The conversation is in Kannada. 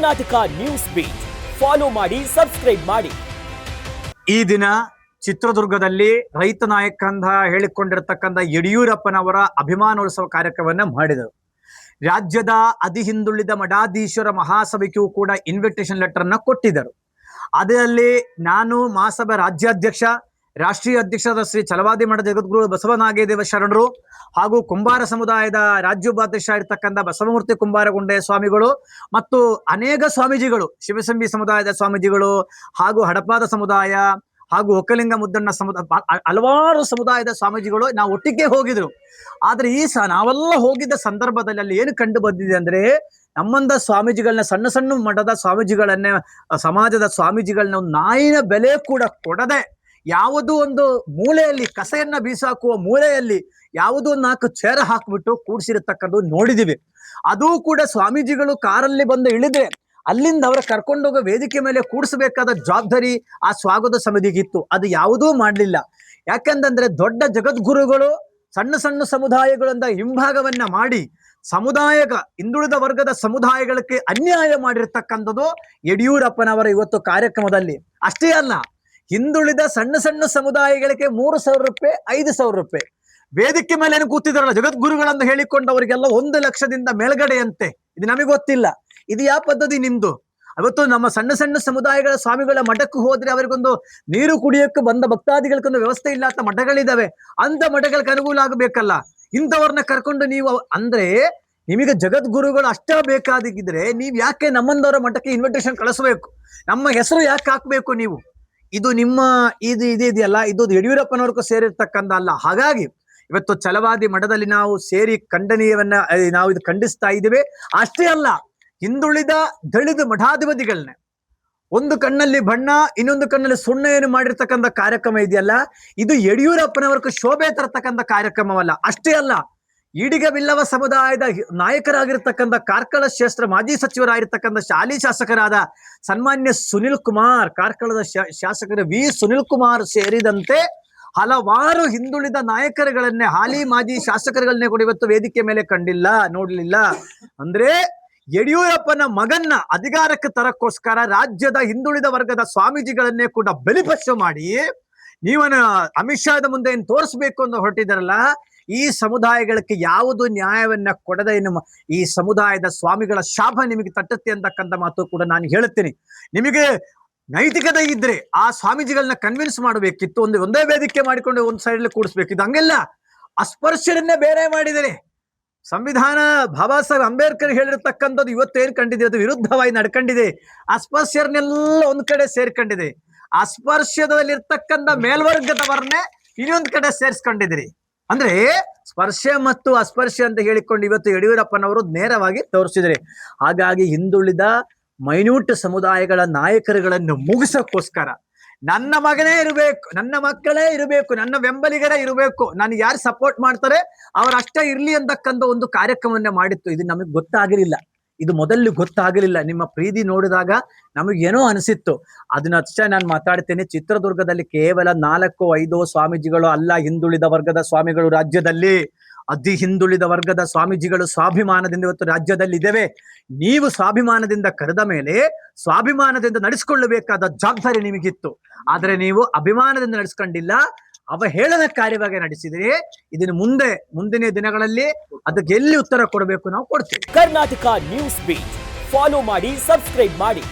ಕರ್ನಾಟಕ ನ್ಯೂಸ್ ಬೀಟ್ ಫಾಲೋ ಮಾಡಿ, ಸಬ್ಸ್ಕ್ರೈಬ್ ಮಾಡಿ. ಈ ದಿನ ಚಿತ್ರದುರ್ಗದಲ್ಲಿ ರೈತ ನಾಯಕ ಅಂತ ಹೇಳಿಕೊಂಡಿರತಕ್ಕಂಥ ಯಡಿಯೂರಪ್ಪನವರ ಅಭಿಮಾನೋತ್ಸವ ಕಾರ್ಯಕ್ರಮವನ್ನು ಮಾಡಿದರು. ರಾಜ್ಯದ ಅತಿ ಹಿಂದುಳಿದ ಮಠಾಧೀಶರ ಮಹಾಸಭೆಗೂ ಕೂಡ ಇನ್ವಿಟೇಷನ್ ಲೆಟರ್ ಅನ್ನ ಕೊಟ್ಟಿದ್ದರು. ಅದರಲ್ಲಿ ನಾನು ಮಹಾಸಭೆ ರಾಜ್ಯಾಧ್ಯಕ್ಷ, ರಾಷ್ಟ್ರೀಯ ಅಧ್ಯಕ್ಷರಾದ ಶ್ರೀ ಛಲವಾದಿ ಮಠ ಜಗದ್ಗುರು ಬಸವನಾಗೇದೇವ ಶರಣರು ಹಾಗೂ ಕುಂಬಾರ ಸಮುದಾಯದ ರಾಜ್ಯೋಪಾಧ್ಯಕ್ಷ ಇರತಕ್ಕಂಥ ಬಸವಮೂರ್ತಿ ಕುಂಬಾರಗುಂಡೆ ಸ್ವಾಮಿಗಳು ಮತ್ತು ಅನೇಕ ಸ್ವಾಮೀಜಿಗಳು, ಶಿವಸಂಬಿ ಸಮುದಾಯದ ಸ್ವಾಮೀಜಿಗಳು ಹಾಗೂ ಹಡಪಾದ ಸಮುದಾಯ ಹಾಗೂ ಒಕ್ಕಲಿಂಗ ಮುದ್ದಣ್ಣ ಸಮುದಾಯ, ಹಲವಾರು ಸಮುದಾಯದ ಸ್ವಾಮೀಜಿಗಳು ನಾವು ಒಟ್ಟಿಗೆ ಹೋಗಿದ್ರು. ಆದ್ರೆ ನಾವೆಲ್ಲ ಹೋಗಿದ್ದ ಸಂದರ್ಭದಲ್ಲಿ ಅಲ್ಲಿ ಏನು ಕಂಡು ಬಂದಿದೆ ಅಂದ್ರೆ, ನಮ್ಮಂದ ಸ್ವಾಮೀಜಿಗಳನ್ನ, ಸಣ್ಣ ಸಣ್ಣ ಮಠದ ಸ್ವಾಮೀಜಿಗಳನ್ನೇ, ಸಮಾಜದ ಸ್ವಾಮೀಜಿಗಳನ್ನ ನಾಯಿನ ಬೆಲೆ ಕೂಡ ಕೊಡದೆ ಯಾವುದೋ ಒಂದು ಮೂಲೆಯಲ್ಲಿ, ಕಸೆಯನ್ನ ಬೀಸಾಕುವ ಮೂಲೆಯಲ್ಲಿ ಯಾವುದೋ 4 ಚೇರ ಹಾಕ್ಬಿಟ್ಟು ಕೂಡಿಸಿರತಕ್ಕದ್ದು ನೋಡಿದಿವಿ. ಅದು ಕೂಡ ಸ್ವಾಮೀಜಿಗಳು ಕಾರಲ್ಲಿ ಬಂದು ಇಳಿದ್ರೆ ಅಲ್ಲಿಂದ ಅವರ ಕರ್ಕೊಂಡೋಗೋ ವೇದಿಕೆ ಮೇಲೆ ಕೂಡಿಸಬೇಕಾದ ಜವಾಬ್ದಾರಿ ಆ ಸ್ವಾಗತ ಸಮಿತಿಗಿತ್ತು. ಅದು ಯಾವುದೂ ಮಾಡಲಿಲ್ಲ. ಯಾಕಂತಂದ್ರೆ ದೊಡ್ಡ ಜಗದ್ಗುರುಗಳು ಸಣ್ಣ ಸಣ್ಣ ಸಮುದಾಯಗಳಿಂದ ಹಿಂಭಾಗವನ್ನ ಮಾಡಿ ಹಿಂದುಳಿದ ವರ್ಗದ ಸಮುದಾಯಗಳಿಗೆ ಅನ್ಯಾಯ ಮಾಡಿರ್ತಕ್ಕಂಥದ್ದು ಯಡಿಯೂರಪ್ಪನವರ ಇವತ್ತು ಕಾರ್ಯಕ್ರಮದಲ್ಲಿ. ಅಷ್ಟೇ ಅಲ್ಲ, ಹಿಂದುಳಿದ ಸಣ್ಣ ಸಣ್ಣ ಸಮುದಾಯಗಳಿಗೆ 3,000 ರೂಪಾಯಿ, 5,000 ರೂಪಾಯಿ ವೇದಿಕೆ ಮೇಲೆ ಏನು ಕೂತಿದಾರಲ್ಲ ಜಗದ್ಗುರುಗಳಂತ ಹೇಳಿಕೊಂಡವರಿಗೆಲ್ಲ 1 ಲಕ್ಷದಿಂದ ಮೇಲ್ಗಡೆಯಂತೆ. ಇದು ನಮಗೆ ಗೊತ್ತಿಲ್ಲ. ಇದು ಯಾವ ಪದ್ಧತಿ ನಿಮ್ದು? ಅವತ್ತು ನಮ್ಮ ಸಣ್ಣ ಸಣ್ಣ ಸಮುದಾಯಗಳ ಸ್ವಾಮಿಗಳ ಮಠಕ್ಕೆ ಹೋದ್ರೆ ಅವರಿಗೊಂದು ನೀರು ಕುಡಿಯೋಕ್ಕೆ ಬಂದ ಭಕ್ತಾದಿಗಳಿಗೊಂದು ವ್ಯವಸ್ಥೆ ಇಲ್ಲ ಅಂತ ಮಠಗಳಿದಾವೆ. ಅಂತ ಮಠಗಳಿಗೆ ಅನುಕೂಲ ಆಗಬೇಕಲ್ಲ. ಇಂಥವ್ರನ್ನ ಕರ್ಕೊಂಡು ನೀವು ಅಂದ್ರೆ ನಿಮಗೆ ಜಗದ್ಗುರುಗಳು ಅಷ್ಟೇ ಬೇಕಾದಿದ್ರೆ ನೀವ್ ಯಾಕೆ ನಮ್ಮಂದವರ ಮಠಕ್ಕೆ ಇನ್ವಿಟೇಷನ್ ಕಳಿಸ್ಬೇಕು? ನಮ್ಮ ಹೆಸರು ಯಾಕೆ ಹಾಕ್ಬೇಕು ನೀವು? ಇದು ನಿಮ್ಮ ಇದೆಯಲ್ಲ, ಇದು ಯಡಿಯೂರಪ್ಪನವ್ರಿಗೂ ಸೇರಿರ್ತಕ್ಕಂಥ ಅಲ್ಲ. ಹಾಗಾಗಿ ಇವತ್ತು ಛಲವಾದಿ ಮಠದಲ್ಲಿ ನಾವು ಸೇರಿ ಖಂಡನೀಯವನ್ನ ನಾವು ಇದು ಖಂಡಿಸ್ತಾ ಇದ್ದೇವೆ. ಅಷ್ಟೇ ಅಲ್ಲ, ಹಿಂದುಳಿದ ದಳಿದ ಮಠಾಧಿಪತಿಗಳನ್ನ ಒಂದು ಕಣ್ಣಲ್ಲಿ ಬಣ್ಣ, ಇನ್ನೊಂದು ಕಣ್ಣಲ್ಲಿ ಸುಣ್ಣ ಏನು ಮಾಡಿರ್ತಕ್ಕಂಥ ಕಾರ್ಯಕ್ರಮ ಇದೆಯಲ್ಲ, ಇದು ಯಡಿಯೂರಪ್ಪನವರ್ಗೂ ಶೋಭೆ ತರತಕ್ಕಂಥ ಕಾರ್ಯಕ್ರಮವಲ್ಲ. ಅಷ್ಟೇ ಅಲ್ಲ, ಈಡಿಗ ಬಿಲ್ಲವ ಸಮುದಾಯದ ನಾಯಕರಾಗಿರ್ತಕ್ಕಂಥ ಕಾರ್ಕಳ ಕ್ಷೇತ್ರ ಮಾಜಿ ಸಚಿವರಾಗಿರ್ತಕ್ಕಂಥ ಶಾಲಿ ಶಾಸಕರಾದ ಸನ್ಮಾನ್ಯ ಸುನಿಲ್ ಕುಮಾರ್, ಕಾರ್ಕಳದ ಶಾಸಕರ ವಿ ಸುನಿಲ್ ಕುಮಾರ್ ಸೇರಿದಂತೆ ಹಲವಾರು ಹಿಂದುಳಿದ ನಾಯಕರುಗಳನ್ನೇ, ಹಾಲಿ ಮಾಜಿ ಶಾಸಕರುಗಳನ್ನೇ ಕೂಡ ಇವತ್ತು ವೇದಿಕೆ ಮೇಲೆ ಕಂಡಿಲ್ಲ, ನೋಡ್ಲಿಲ್ಲ. ಅಂದ್ರೆ ಯಡಿಯೂರಪ್ಪನ ಮಗನ್ನ ಅಧಿಕಾರಕ್ಕೆ ತರಕ್ಕೋಸ್ಕರ ರಾಜ್ಯದ ಹಿಂದುಳಿದ ವರ್ಗದ ಸ್ವಾಮೀಜಿಗಳನ್ನೇ ಕೂಡ ಬಲಿಪಶು ಮಾಡಿ ನೀವನ್ನ ಅಮಿತ್ ಶಾದ ಮುಂದೆ ಏನು ತೋರಿಸ್ಬೇಕು ಅಂತ ಹೊರಟಿದಾರಲ್ಲ, ಈ ಸಮುದಾಯಗಳಿಗೆ ಯಾವುದು ನ್ಯಾಯವನ್ನ ಕೊಡದೆ ಈ ಸಮುದಾಯದ ಸ್ವಾಮಿಗಳ ಶಾಪ ನಿಮಗೆ ತಟ್ಟುತ್ತೆ ಅಂತಕ್ಕಂಥ ಮಾತು ಕೂಡ ನಾನು ಹೇಳುತ್ತೇನೆ. ನಿಮಗೆ ನೈತಿಕತೆ ಇದ್ರೆ ಆ ಸ್ವಾಮೀಜಿಗಳನ್ನ ಕನ್ವಿನ್ಸ್ ಮಾಡಬೇಕಿತ್ತು. ಒಂದೇ ವೇದಿಕೆ ಮಾಡಿಕೊಂಡು ಒಂದು ಸೈಡ್ ಕೂಡಿಸ್ಬೇಕಿತ್ತು. ಹಂಗೆಲ್ಲ ಅಸ್ಪರ್ಶರನ್ನೇ ಬೇರೆ ಮಾಡಿದರೆ ಸಂವಿಧಾನ ಬಾಬಾ ಸಾಹೇಬ್ ಅಂಬೇಡ್ಕರ್ ಹೇಳಿರ್ತಕ್ಕಂಥದ್ದು ಇವತ್ತೇನು ಕಂಡಿದೆ, ಅದು ವಿರುದ್ಧವಾಗಿ ನಡ್ಕೊಂಡಿದೆ. ಅಸ್ಪರ್ಶರನ್ನೆಲ್ಲ ಒಂದ್ ಕಡೆ ಸೇರ್ಕೊಂಡಿದೆ. ಅಸ್ಪರ್ಶದಲ್ಲಿರ್ತಕ್ಕಂಥ ಮೇಲ್ವರ್ಗದವರನ್ನೇ ಇನ್ನೊಂದ್ ಕಡೆ ಸೇರಿಸ್ಕೊಂಡಿದ್ದೀರಿ. ಅಂದ್ರೆ ಸ್ಪರ್ಶ ಮತ್ತು ಅಸ್ಪರ್ಶ ಅಂತ ಹೇಳಿಕೊಂಡು ಇವತ್ತು ಯಡಿಯೂರಪ್ಪನವರು ನೇರವಾಗಿ ತೋರಿಸಿದರೆ. ಹಾಗಾಗಿ ಹಿಂದುಳಿದ ಮೈನ್ಯೂಟ್ ಸಮುದಾಯಗಳ ನಾಯಕರುಗಳನ್ನು ಮುಗಿಸೋಕ್ಕೋಸ್ಕರ ನನ್ನ ಮಗನೇ ಇರಬೇಕು, ನನ್ನ ಮಕ್ಕಳೇ ಇರಬೇಕು, ನನ್ನ ಬೆಂಬಲಿಗರೇ ಇರಬೇಕು, ನಾನು ಯಾರು ಸಪೋರ್ಟ್ ಮಾಡ್ತಾರೆ ಅವರಷ್ಟೇ ಇರ್ಲಿ ಅಂತಕ್ಕಂಥ ಒಂದು ಕಾರ್ಯಕ್ರಮವನ್ನ ಮಾಡಿತ್ತು. ಇದು ನಮಗೆ ಗೊತ್ತಾಗಿರಲಿಲ್ಲ. ಇದು ಮೊದಲು ಗೊತ್ತಾಗಲಿಲ್ಲ. ನಿಮ್ಮ ಪ್ರೀತಿ ನೋಡಿದಾಗ ನಮಗೇನೋ ಅನಿಸಿತ್ತು. ಅದನ್ನ ಅಷ್ಟೇ ನಾನು ಮಾತಾಡ್ತೇನೆ. ಚಿತ್ರದುರ್ಗದಲ್ಲಿ ಕೇವಲ 4-5 ಸ್ವಾಮೀಜಿಗಳು ಅಲ್ಲ ಹಿಂದುಳಿದ ವರ್ಗದ ಸ್ವಾಮಿಗಳು ರಾಜ್ಯದಲ್ಲಿ. ಅತಿ ಹಿಂದುಳಿದ ವರ್ಗದ ಸ್ವಾಮೀಜಿಗಳು ಸ್ವಾಭಿಮಾನದಿಂದ ಇವತ್ತು ರಾಜ್ಯದಲ್ಲಿ ಇದ್ದೇವೆ. ನೀವು ಸ್ವಾಭಿಮಾನದಿಂದ ಕರೆದ ಮೇಲೆ ಸ್ವಾಭಿಮಾನದಿಂದ ನಡೆಸಿಕೊಳ್ಳಬೇಕಾದ ಜವಾಬ್ದಾರಿ ನಿಮಗಿತ್ತು. ಆದ್ರೆ ನೀವು ಅಭಿಮಾನದಿಂದ ನಡೆಸ್ಕೊಂಡಿಲ್ಲ, ಅವಹೇಳನಕಾರಿಯಾಗಿ ನಡೆಸಿದರೆ. ಇದನ್ನು ಮುಂದಿನ ದಿನಗಳಲ್ಲಿ ಅದಕ್ಕೆ ಎಲ್ಲಿ ಉತ್ತರ ಕೊಡಬೇಕು ನಾವು ಕೊಡ್ತೇವೆ. ಕರ್ನಾಟಕ ನ್ಯೂಸ್ ಬೀಟ್ ಫಾಲೋ ಮಾಡಿ, ಸಬ್ಸ್ಕ್ರೈಬ್ ಮಾಡಿ.